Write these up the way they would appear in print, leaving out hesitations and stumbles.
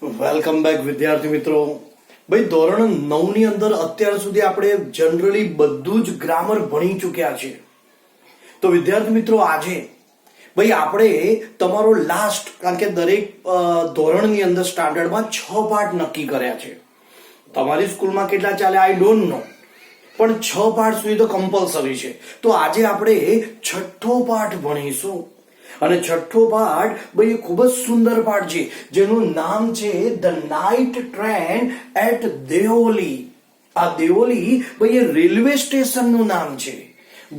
Welcome back વિદ્યાર્થી મિત્રો. ભાઈ ધોરણ 9 ની અંદર અત્યાર સુધી આપણે જનરલી બધું જ ગ્રામર ભણી ચૂક્યા છે. તો વિદ્યાર્થી મિત્રો આજે ભાઈ આપણે તમારો લાસ્ટ, કારણ કે દરેક ધોરણની અંદર સ્ટાન્ડર્ડમાં 6 પાઠ નક્કી કર્યા છે. તમારી સ્કૂલમાં કેટલા ચાલે આઈ ડોન્ટ નો, પણ 6 પાઠ સુધી તો કમ્પલસરી છે. તો આજે આપણે 6થો પાઠ ભણીશું. અને 6થો પાઠ ભાઈ ખૂબ જ સુંદર પાઠ છે જેનું નામ છે the night train at Deoli. આ દેઓલી ભાઈ એ રેલવે સ્ટેશનનું નામ છે.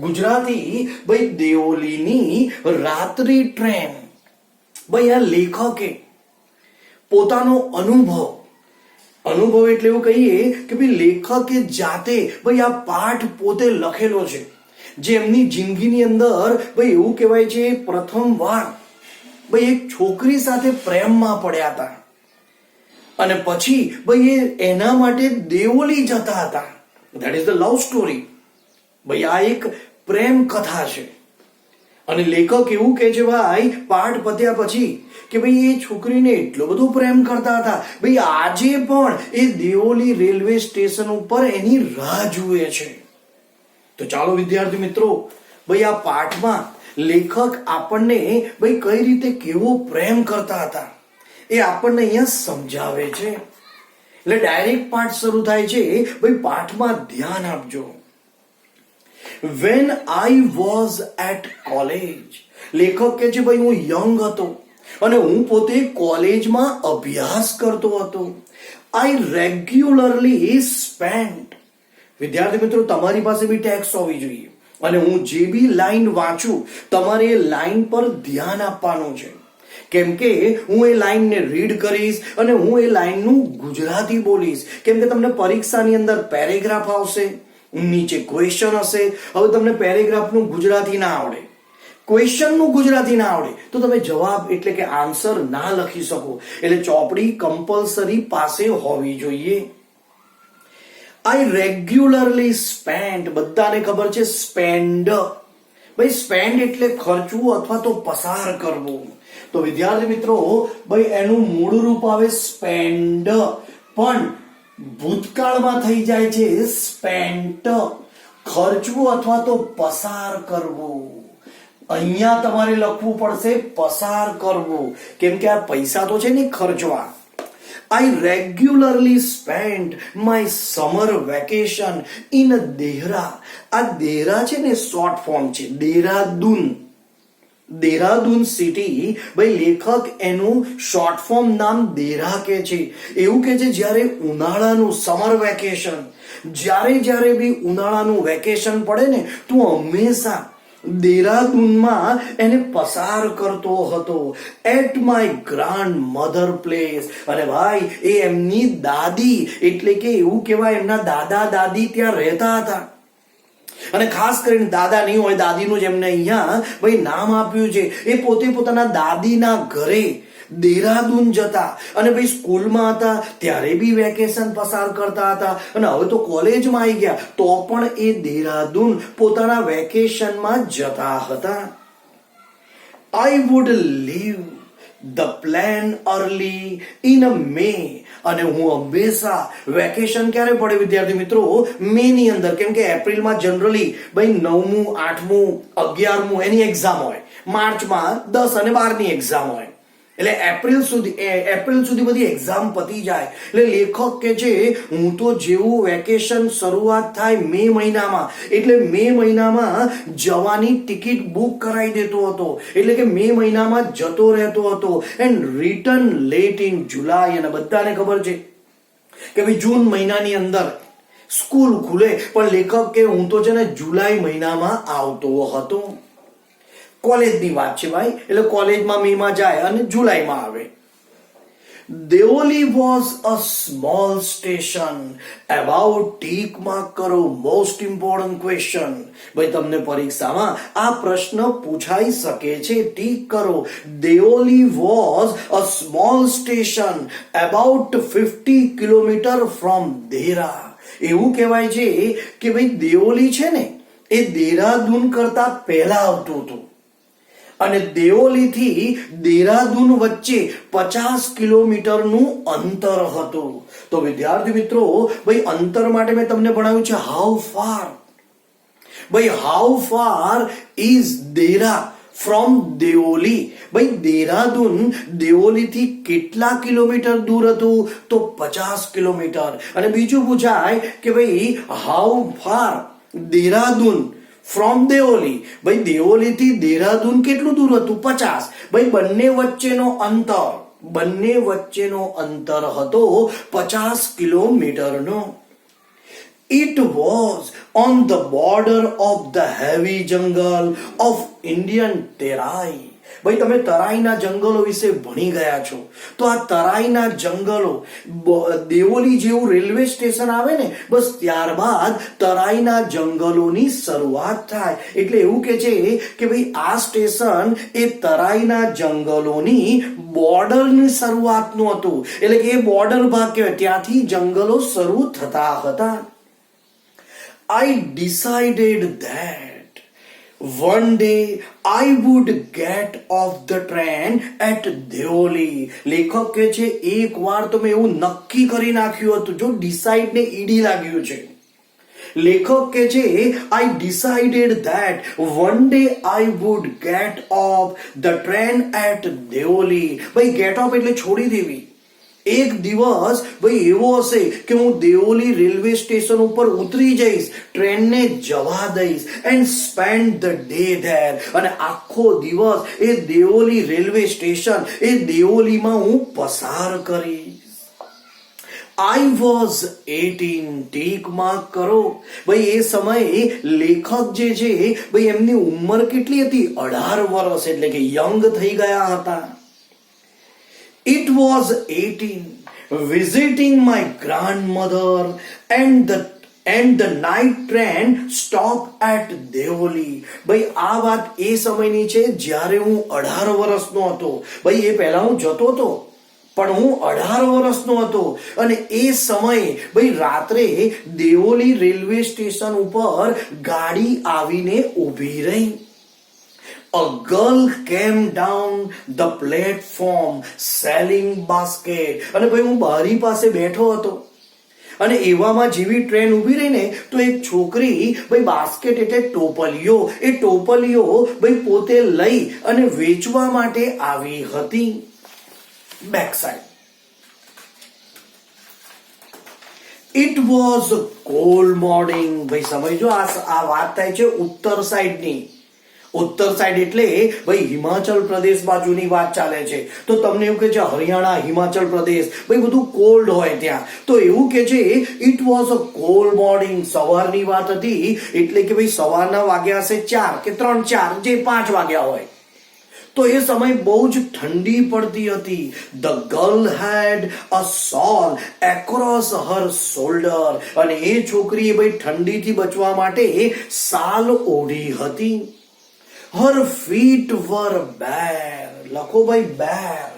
ગુજરાતી ભાઈ દેઓલીની રાત્રિ ટ્રેન. ભાઈ આ લેખકે પોતાનો અનુભવ એટલે એવું કહીએ કે ભાઈ લેખકે જાતે ભાઈ આ પાઠ પોતે લખેલો છે, જે એમની જિંદગીની અંદર ભાઈ એવું કહેવાય છે પ્રથમવાર ભાઈ એક છોકરી સાથે પ્રેમમાં પડ્યા હતા અને પછી ભાઈ એના માટે દેઓલી જતા હતા. That is the love story. ભાઈ આ એક પ્રેમ કથા છે અને લેખક એવું કહે છે ભાઈ પાઠ પત્યા પછી કે ભાઈ એ છોકરીને એટલો બધો પ્રેમ કરતા હતા, ભાઈ આજે પણ એ દેઓલી રેલવે સ્ટેશન ઉપર એની રાહ જુએ છે. તો ચાલો વિદ્યાર્થી મિત્રો, ભાઈ આ પાઠમાં લેખક આપણને ભાઈ કઈ રીતે કેવો પ્રેમ કરતા હતા એ આપણને અહીંયા સમજાવે છે. એટલે ડાયરેક્ટ પાઠ શરૂ થાય છે. ભાઈ પાઠમાં ધ્યાન આપજો. When I was at college, લેખક કહે છે ભાઈ હું યંગ હતો અને હું પોતે કોલેજમાં અભ્યાસ કરતો હતો. I regularly spent. વિદ્યાર્થી મિત્રો, તમારી પાસે બી ટેક્સ્ટ હોવી જોઈએ અને હું જે બી લાઈન વાંચું તમારે એ લાઈન પર ધ્યાન આપવાનું છે, કેમ કે હું એ લાઈનને રીડ કરીશ અને હું એ લાઈનનું ગુજરાતી બોલીશ. કેમ કે તમને પરીક્ષાની અંદર પેરેગ્રાફ આવશે, નીચે ક્વેશ્ચન હશે. હવે તમને પેરેગ્રાફનું ગુજરાતી ના આવડે, ક્વેશ્ચનનું ગુજરાતી ના આવડે તો તમે જવાબ એટલે કે આન્સર ના લખી શકો. એટલે ચોપડી કમ્પલસરી પાસે હોવી જોઈએ. I regularly spend, બધાને ખબર છે સ્પેન્ડ. ભાઈ સ્પેન્ડ એટલે ખર્ચવું અથવા તો પસાર કરવું. તો વિદ્યાર્થી મિત્રો ભાઈ એનું મૂળ રૂપ આવે સ્પેન્ડ, પણ ભૂતકાળમાં થઈ જાય છે સ્પેન્ટ. ખર્ચવું અથવા તો પસાર કરવું. અહીંયા તમારે લખવું પડશે પસાર કરવું, કેમ કે આ પૈસા તો છે ને ખર્ચવા. I regularly spent my summer vacation in Dehra. આ દેહરા છે ને શોર્ટ ફોર્મ છે દેહરાદૂન સિટી. ભાઈ લેખક એનું શોર્ટ ફોર્મ નામ દેહરા કે છે. એવું કે છે જ્યારે ઉનાળાનું સમર વેકેશન, જ્યારે બી ઉનાળાનું વેકેશન પડે ને તું હંમેશા દેહરાદૂનમાં એને પસાર કરતો હતો. At my grandmother place. અને ભાઈ એ એમની દાદી એટલે કે એવું કહેવાય એમના દાદા દાદી ત્યાં રહેતા હતા. અને ખાસ કરીને દાદા નહીં હોય, દાદીનું જ એમને અહીંયા ભાઈ નામ આપ્યું છે. એ પોતે પોતાના દાદીના ઘરે દેહરાદૂન જતા અને ભાઈ સ્કૂલમાં હતા ત્યારે બી વેકેશન પસાર કરતા હતા અને હવે તો કોલેજમાં આવી ગયા તો પણ એ દેહરાદૂન પોતાના વેકેશનમાં જતા હતા. I would leave the plan early in May. અને હું હંમેશા વેકેશન ક્યારે પડે વિદ્યાર્થી મિત્રો? મે ની અંદર. કેમ કે એપ્રિલમાં જનરલી ભાઈ 9મું 8મું 11મું એની એક્ઝામ હોય, માર્ચમાં 10 અને 12 ની એક્ઝામ હોય. એટલે એપ્રિલ સુધી બધી એક્ઝામ પતી જાય. એટલે લેખક કે છે હું તો જેવું વેકેશન શરૂઆત થાય મે મહિનામાં, એટલે મે મહિનામાં જવાની ટિકિટ બુક કરાવી દેતો હતો. એટલે કે મે મહિનામાં જતો રહેતો હતો. એન્ડ રિટર્ન લેટ ઇન જુલાઈ. અને બધાને ખબર છે કે ભાઈ જૂન મહિનાની અંદર સ્કૂલ ખુલે, પણ લેખક કે હું તો છે ને જુલાઈ મહિનામાં આવતો હતો. કોલેજની વાત છે ભાઈ, એટલે કોલેજમાં મેમાં જાય અને જુલાઈમાં આવે. Deoli was a small station. About tick mark કરો. Most important question. ભાઈ તમને પરીક્ષામાં આ પ્રશ્ન પૂછાઈ શકે છે, ટીક કરો. Deoli was a small station about 50 kilometre from Dehra. એવું કહેવાય છે કે ભાઈ દેઓલી છે ને એ દેહરાદૂન કરતા પહેલા આવતું હતું અને દેઓલીથી દેહરાદૂન વચ્ચે 50 કિલોમીટરનું અંતર હતું. તો વિદ્યાર્થી મિત્રો, ભાઈ અંતર માટે મેં તમને ભણાવ્યું છે હાઉ ફાર. ભાઈ how far is Dehra from Deoli. ભાઈ દેહરાદૂન દેઓલીથી કેટલા કિલોમીટર દૂર હતું? તો 50 કિલોમીટર. અને બીજું પૂછાય કે ભાઈ how far Dehradun from Deoli. ભાઈ દેઓલીથી દેહરાદૂન કેટલું દૂર હતું? 50. ભાઈ બંને વચ્ચેનો અંતર હતો 50 કિલોમીટરનો. It was on the border of the heavy jungle of Indian Terai. ભાઈ તમે તરાઈના જંગલો વિશે ભણી ગયા છો. તો આ તરાઈના જંગલો, દેવોલી જેવું રેલવે સ્ટેશન આવે ને, બસ ત્યારબાદ તરાઈના જંગલોની શરૂઆત થાય. એટલે એવું કે છે કે ભાઈ આ સ્ટેશન એ તરાઈના જંગલોની બોર્ડરની શરૂઆતનું હતું. એટલે કે એ બોર્ડર ભાગ કહેવાય, ત્યાંથી જંગલો શરૂ થતા હતા. I decided that one day I would get off the train at Deoli. લેખક કહે છે એક વાર તો મેં એવું નક્કી કરી નાખ્યું હતું. જો ડિસાઇડ ને ઈડી લાગ્યું છે. લેખક કહે છે I decided that one day I would get off the train at Deoli. ભાઈ get off એટલે છોડી દેવી. એક દિવસ ભાઈ એવો હશે કે હું દેઓલી રેલવે સ્ટેશન ઉપર ઉતરી જઈશ, ટ્રેનને જવા દઈશ, and spend the day there. અને આખો દિવસ એ દેઓલી રેલવે સ્ટેશન, એ દેઓલીમાં હું પસાર કરીશ. I was 18. ટીક માર્ક કરો. ભાઈ એ સમયે લેખક જે છે ભાઈ એમની ઉંમર કેટલી હતી? 18 વર્ષ. એટલે કે યંગ થઈ ગયા હતા. It was 18, visiting my grandmother, and the night train stopped at Deoli. ભાઈ આ વાત એ સમયની છે જ્યારે હું 18 વર્ષનો હતો. ભાઈ એ પહેલા હું જતો હતો, પણ હું 18 વર્ષનો હતો. અને એ સમયે ભાઈ રાત્રે દેઓલી રેલવે સ્ટેશન ઉપર ગાડી આવીને ઊભી રહી. A girl came down the platform selling basket. અને ભાઈ હું બારી પાસે બેઠો હતો, અને એવામાં જેવી ટ્રેન ઊભી રહી ને, તો એક છોકરી ભાઈ બાસ્કેટ એટલે ટોપલીઓ, એ ટોપલીઓ ભાઈ પોતે લઈ અને વેચવા માટે આવી હતી. Back side. It was cold morning. ભાઈ સમજો, આ વાત થાય છે ઉત્તર સાઈડની. ઉત્તર સાઈડ એટલે ભાઈ હિમાચલ પ્રદેશ બાજુની વાત ચાલે છે. તો તમને એવું કે છે હરિયાણા, હિમાચલ પ્રદેશ, ભાઈ બધું કોલ્ડ હોય ત્યાં. તો એવું કે છે it was a cold morning. સવારની વાત હતી, એટલે કે ભાઈ સવારના વાગ્યા હશે 4 કે 3-4, જે 5 વાગ્યા હોય. તો એ સમય બહુ જ ઠંડી પડતી હતી. The girl had a shawl across her shoulder. અને એ છોકરીએ ભાઈ ઠંડીથી બચવા માટે શાલ ઓઢી હતી. Her feet were bare. લખો ભાઈ bare.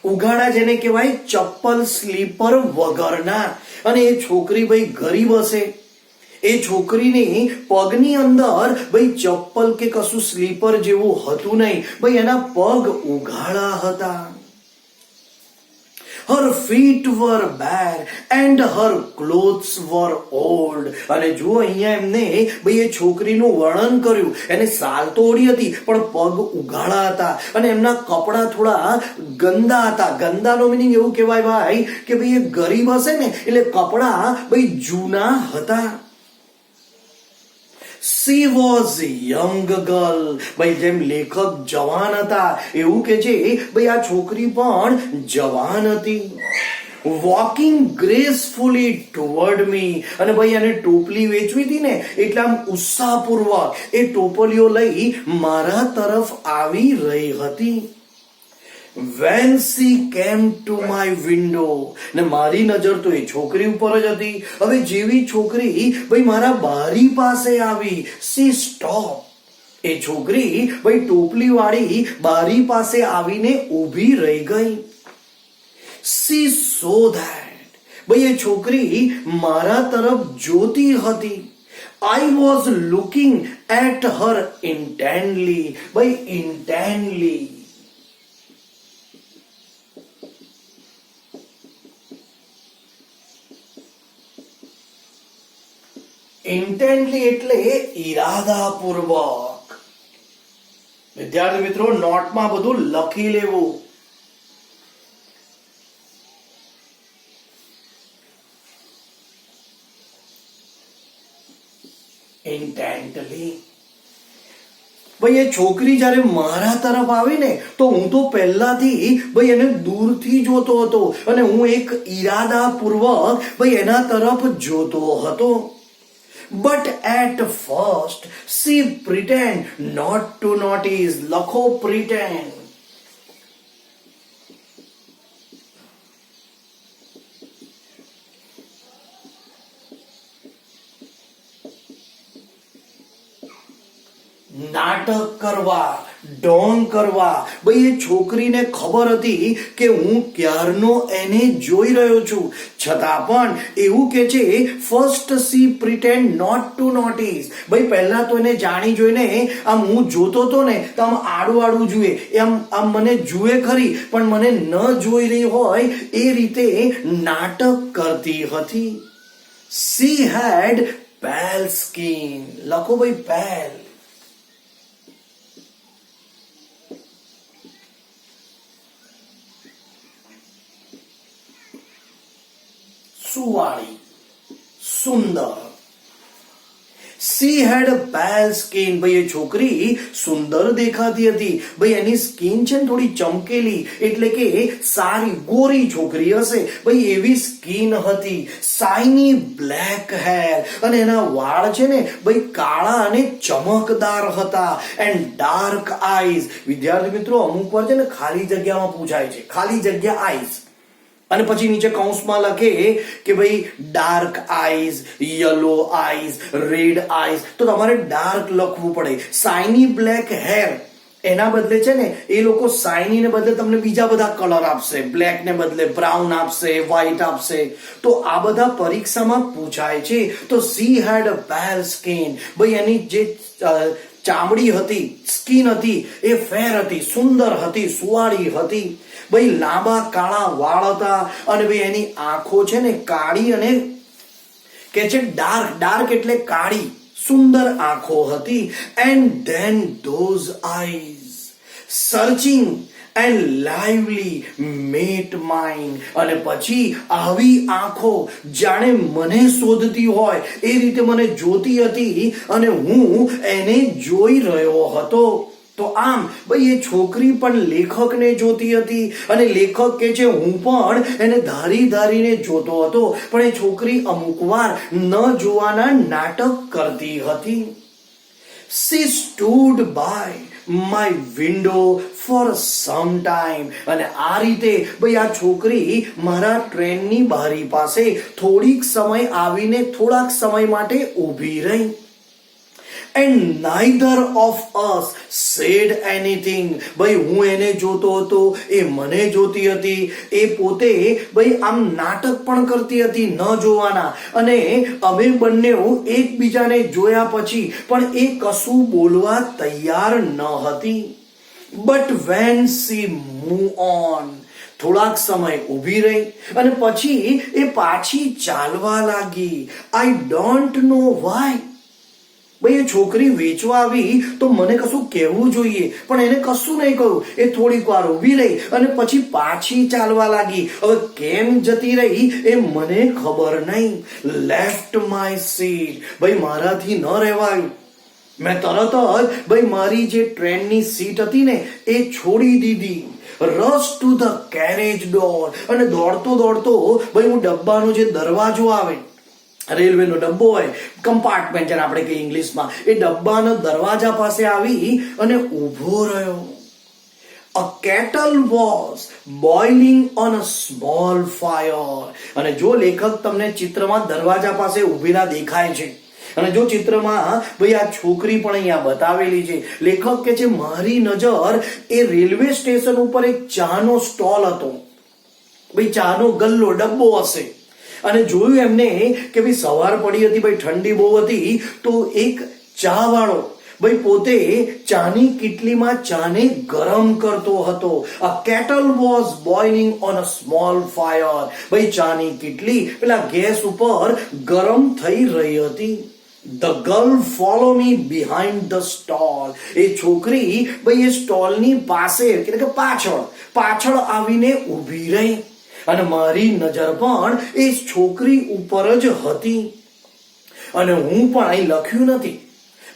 ઉઘાડા જેને કહેવાય ચપ્પલ સ્લીપર વગરના. અને એ છોકરી ભાઈ ગરીબ હશે. એ છોકરીની પગની અંદર ભાઈ ચપ્પલ કે કશું સ્લીપર જેવું હતું નહીં. ભાઈ એના પગ ઉઘાડા હતા. Her feet were bare and her clothes were old. અને જુઓ અહીંયા એમને ભાઈ એ છોકરીનું વર્ણન કર્યું. એને સાલ તો ઓઢી હતી, પણ પગ ઉઘાડા હતા, અને એમના કપડા થોડા ગંદા હતા. ગંદાનો મીનિંગ એવું કહેવાય ભાઈ કે ભાઈ એ ગરીબ હશે ને, એટલે કપડા ભાઈ જૂના હતા. She was a young girl. ભાઈ જેમ લેખક જવાન હતા, એવું કે છે ભાઈ આ છોકરી પણ જવાન હતી. Walking gracefully toward me. અને ભાઈ એને ટોપલી વેચવી હતી ને, એટલે આમ ઉત્સાહપૂર્વક એ ટોપલીઓ લઈ મારા તરફ આવી રહી હતી. When she came to my window. ને મારી નજર તો એ છોકરી ઉપર જ હતી. હવે જેવી છોકરી ભાઈ મારા બારી પાસે આવી, she stopped. એ છોકરી ભાઈ ટોપલી વાળી બારી પાસે આવીને ઊભી રહી ગઈ. She saw that. ભાઈ એ છોકરી મારા તરફ જોતી હતી. I was looking at her intently. ભાઈ intently. intently એટલે ઈરાદાપૂર્વક. વિદ્યાર્થી મિત્રો, નોટમાં બધું લખી લેવું. intently. ભાઈ એ છોકરી જ્યારે મારા તરફ આવી ને તો હું તો પહેલાથી ભાઈ એને દૂરથી જોતો હતો અને હું એક ઈરાદાપૂર્વક ભાઈ એના તરફ જોતો હતો. But at first she pretend not to notice. લખો pretend. નાટક કરવા, ઢોંગ કરવા. ભાઈ એ છોકરીને ખબર હતી કે હું ક્યારનો એને જોઈ રહ્યો છું, છતાં પણ એવું કે છે first she pretend not to notice. ભાઈ પહેલા તો એને જાણી જોઈને આમ હું જોતો હતો ને તો આમ આડું આડું જુએ, આમ મને જુએ ખરી પણ મને ન જોઈ રહી હોય એ રીતે નાટક કરતી હતી. સી હેડ પેલ સ્કિન. લખો ભાઈ પેલ. સુવાળી, સુંદર. She had a pale skin. ભાઈ એ છોકરી સુંદર દેખાતી હતી. ભાઈ એની સ્કિન છે ને થોડી ચમકેલી, એટલે કે સારી ગોરી છોકરી હશે. ભાઈ એવી સ્કિન હતી. શાઇની બ્લેક હેર, અને એના વાળ છે ને ભાઈ કાળા અને ચમકદાર હતા. And dark eyes. વિદ્યાર્થી મિત્રો, અમુક વાર છે ને ખાલી જગ્યામાં પૂછાય છે, ખાલી જગ્યા આઈઝ, અને પછી નીચે કૌંસમાં લખે કે ભાઈ dark eyes, yellow eyes, red eyes, તો તમારે ડાર્ક લખવું પડે. શાઇની બ્લેક હેર, એના બદલે છે ને એ લોકો શાઇની ને બદલે તમને બીજા બધા કલર આપશે. બ્લેક ને બદલે બ્રાઉન આપશે, વ્હાઈટ આપશે. તો આ બધા પરીક્ષામાં પૂછાય છે. તો સી હેડ અ પેલ સ્કિન. ભાઈ એની જે ચામડી હતી, સ્કિન હતી, એ ફેર હતી, સુંદર હતી, સુવાળી હતી. ભાઈ લાંબા કાળા વાળ હતા, અને ભાઈ એની આંખો છે ને કાળી અને કે છે ડાર્ક. ડાર્ક એટલે કાળી, સુંદર આંખો હતી. And then those eyes searching and lively met mind. અને પછી આવી આંખો જાણે મને શોધતી હોય એ રીતે મને જોતી હતી, અને હું એને જોઈ રહ્યો હતો. તો આમ ભાઈ એ છોકરી પણ લેખકને જોતી હતી, અને લેખક કે છે હું પણ એને ધારી ધારીને જોતો હતો, પણ એ છોકરી અમુક વાર ન જોવાના નાટક કરતી હતી. She stood by my window for some time. અને આ રીતે ભાઈ આ છોકરી મારા ટ્રેનની બારી પાસે થોડીક સમય આવીને થોડાક સમય માટે ઊભી રહી. And neither of us said anything. ભાઈ હું એને જોતો હતો, એ મને જોતી હતી. એ પોતે ભાઈ આમ નાટક પણ કરતી હતી ન જોવાના, અને અમે બંને એકબીજાને જોયા પછી પણ એ કશું બોલવા તૈયાર ન હતી. But when she moved on, થોડાક સમય ઊભી રહી અને પછી એ પાછી ચાલવા લાગી. I don't know why. ભાઈ એ છોકરી વેચવા આવી તો મને કશું કહેવું જોઈએ, પણ એને કશું નહીં કહ્યું. એ થોડીક વાર ઊભી રહી અને પછી પાછી ચાલવા લાગી. હવે કેમ જતી રહી એ મને ખબર નહીં. Left my seat. ભાઈ મારાથી ન રહેવાયું. મેં તરત જ ભાઈ મારી જે ટ્રેનની સીટ હતી ને એ છોડી દીધી. Rush to the carriage door. અને દોડતો દોડતો ભાઈ હું ડબ્બાનો જે દરવાજો આવે, રેલવેનો ડબ્બો હોય, કમ્પાર્ટમેન્ટ જેને આપણે કહીએ ઇંગ્લિશમાં, એ ડબ્બાના દરવાજા પાસે આવી અને ઊભો રહ્યો. A kettle was boiling on a small fire. અને જો લેખક તમને ચિત્રમાં દરવાજા પાસે ઊભેલા દેખાય છે, અને જો ચિત્રમાં ભાઈ આ છોકરી પણ અહીંયા બતાવેલી છે. લેખક કે છે મારી નજર એ રેલવે સ્ટેશન ઉપર એક ચાનો સ્ટોલ હતો. ભાઈ ચાનો ગલ્લો, ડબ્બો હશે, અને જોયું એમને કે ભાઈ સવાર પડી હતી, ભાઈ ઠંડી બહુ હતી, તો એક ચા વાળો ભાઈ પોતે ચાની કીટલીમાં ચાને ગરમ કરતો હતો. A kettle was boiling on a small fire. ભાઈ ચાની કીટલી પેલા ગેસ ઉપર ગરમ થઈ રહી હતી. The girl follow me behind the stall. એ છોકરી ભાઈ એ સ્ટોલની પાસે એટલે કે પાછળ આવીને ઊભી રહી અને મારી નજર પણ એ છોકરી ઉપર જ હતી. અને હું પણ અહીં લખ્યું નથી,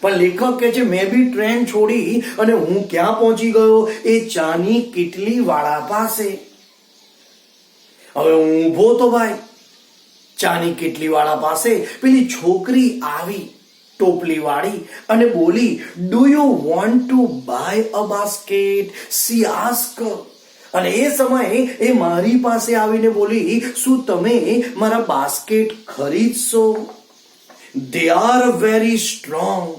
પણ લેખક કહે છે મેં બી ટ્રેન છોડી અને હું ક્યાં પહોંચી ગયો? એ ચાની કીટલી વાળા પાસે. હવે હું ઊભો તો ભાઈ ચાની કીટલી વાળા પાસે. પેલી છોકરી આવી ટોપલી વાળી અને બોલી, do you want to buy a basket? She ask. અને એ સમયે એ મારી પાસે આવીને બોલી, શું તમે મારા basket ખરીદશો? They are very strong,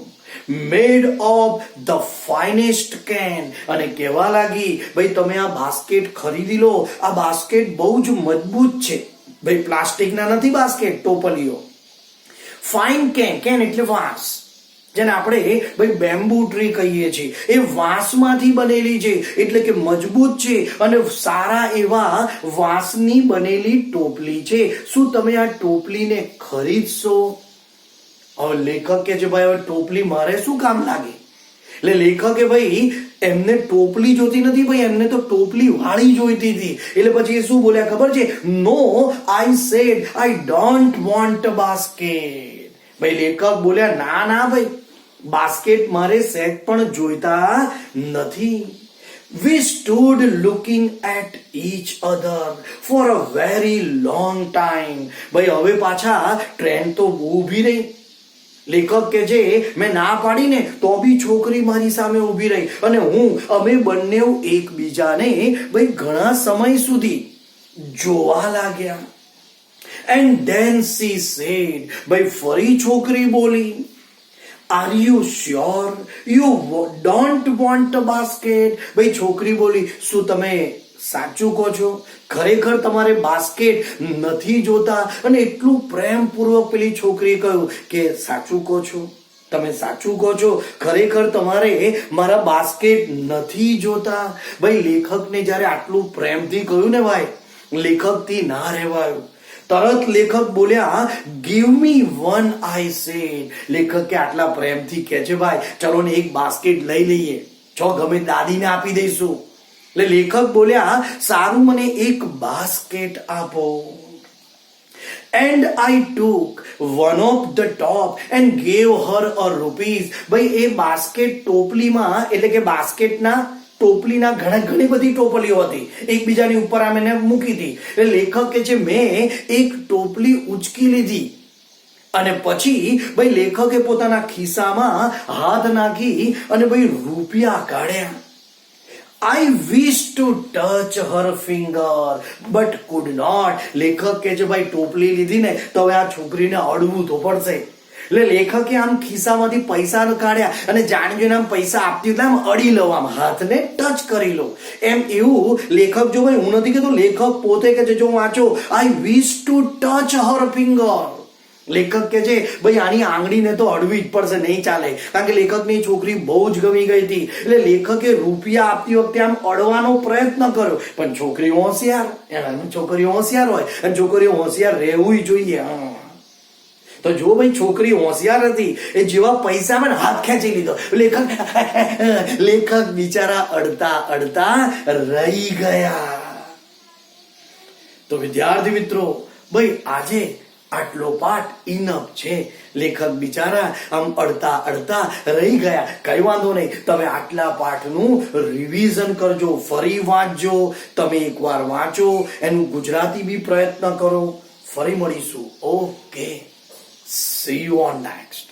made of the finest can. અને કહેવા લાગી, ભાઈ તમે આ બાસ્કેટ ખરીદી લો, આ બાસ્કેટ બહુ જ મજબૂત છે. ભાઈ પ્લાસ્ટિકના નથી બાસ્કેટ, ટોપલીઓ. ફાઇન કેન એટલે વાંસ, જેને આપણે ભાઈ બેમ્બુ ટ્રી કહીએ છીએ, એ વાંસમાંથી બનેલી છે એટલે કે મજબૂત છે અને સારા એવા વાંસની બનેલી ટોપલી છે. શું તમે આ ટોપલીને ખરીદશો? હવે લેખક કે છે ભાઈ હવે ટોપલી મારે શું કામ લાગે? એટલે લેખકે ભાઈ એમને ટોપલી જોતી નથી, ભાઈ એમને તો ટોપલી વાળી જોઈતી હતી. એટલે પછી એ શું બોલ્યા ખબર છે? No, I said I don't want a basket. ભાઈ લેખક બોલ્યા ના ભાઈ બાસ્કેટ મારે સેટ પણ જોઈતા નથી. We stood looking at each other for a very long time. ભાઈ હવે પાછા ટ્રેન તો ઊભી રહી. લેખક કે છે મેં ના પાડીને તો બી છોકરી મારી સામે ઊભી રહી અને અમે બંને એકબીજાને ભાઈ ઘણા સમય સુધી જોવા લાગ્યા. And then she said, ભાઈ ફરી છોકરી બોલી, Are you sure you don't want a basket? ભાઈ છોકરી બોલી, શું તમે સાચું કહો છો? ખરેખર તમારે બાસ્કેટ નથી જોતા? અને એટલું પ્રેમપૂર્વક પેલી છોકરીએ કહ્યું કે સાચું કહો છો, તમે સાચું કહો છો, ખરેખર તમારે મારા બાસ્કેટ નથી જોતા? ભાઈ લેખકને જ્યારે આટલું પ્રેમથી કહ્યું ને ભાઈ, લેખકથી ના રહેવાયું. તરત લેખક બોલ્યા, give me one, I said. લેખક કે આટલા પ્રેમથી કહે છે ભાઈ ચલો ને એક બાસ્કેટ લઈ લઈએ, જો ગમે દાદીને આપી દઈશું. એટલે લેખક બોલ્યા સારું મને એક બાસ્કેટ આપો. And I took one of the top and gave her a rupees. ભાઈ એ બાસ્કેટ ટોપલીમાં એટલે કે બાસ્કેટના ટોપલીના ઘણી બધી ટોપલીઓ હતી, એકબીજાની ઉપર આમ એને મૂકી હતી. એટલે લેખક કે છે મેં એક ટોપલી ઉચકી લીધી અને પછી ભાઈ લેખકે પોતાના ખિસ્સામાં હાથ નાખી અને ભાઈ રૂપિયા કાઢ્યા. I wish to touch her finger but could not. લેખક કે છે ભાઈ ટોપલી લીધી ને તો હવે આ છોકરીને અડવું તો પડશે. એટલે લેખકે આમ ખિસ્સામાંથી પૈસા કાઢ્યા અને જાણી જોઈને આમ પૈસા આપતી એટલે આમ અડી લો, આમ હાથને ટચ કરી લો એમ. એવું લેખક જો ભાઈ હું નથી કહેતો, લેખક પોતે કે છે જો વાંચો, I wish to touch her finger. લેખક કે છે ભાઈ આની આંગળીને તો અડવી જ પડશે, નહીં ચાલે, કારણ કે લેખકની છોકરી બહુ જ ગમી ગઈ હતી. એટલે લેખકે રૂપિયા આપતી વખતે આમ અડવાનો પ્રયત્ન કર્યો, પણ છોકરીઓ હોશિયાર હોય અને છોકરીઓ હોશિયાર રહેવું જોઈએ. તો જો ભાઈ છોકરી હોશિયાર હતી, એ જેવા પૈસા માં હાથ ખેંચી લીધો. લેખક બિચારા અડતા રહી ગયા. તો વિદ્યાર્થી મિત્રો ભાઈ આજે આટલો પાઠ ઇનફ છે. લેખક બિચારા આમ અડતા રહી ગયા. કઈ વાંધો નહીં, તમે આટલા પાઠનું રિવિઝન કરજો, ફરી વાંચજો. તમે એકવાર વાંચો, એનું ગુજરાતી બી પ્રયત્ન કરો. ફરી મળીશું. Okay, see you on next.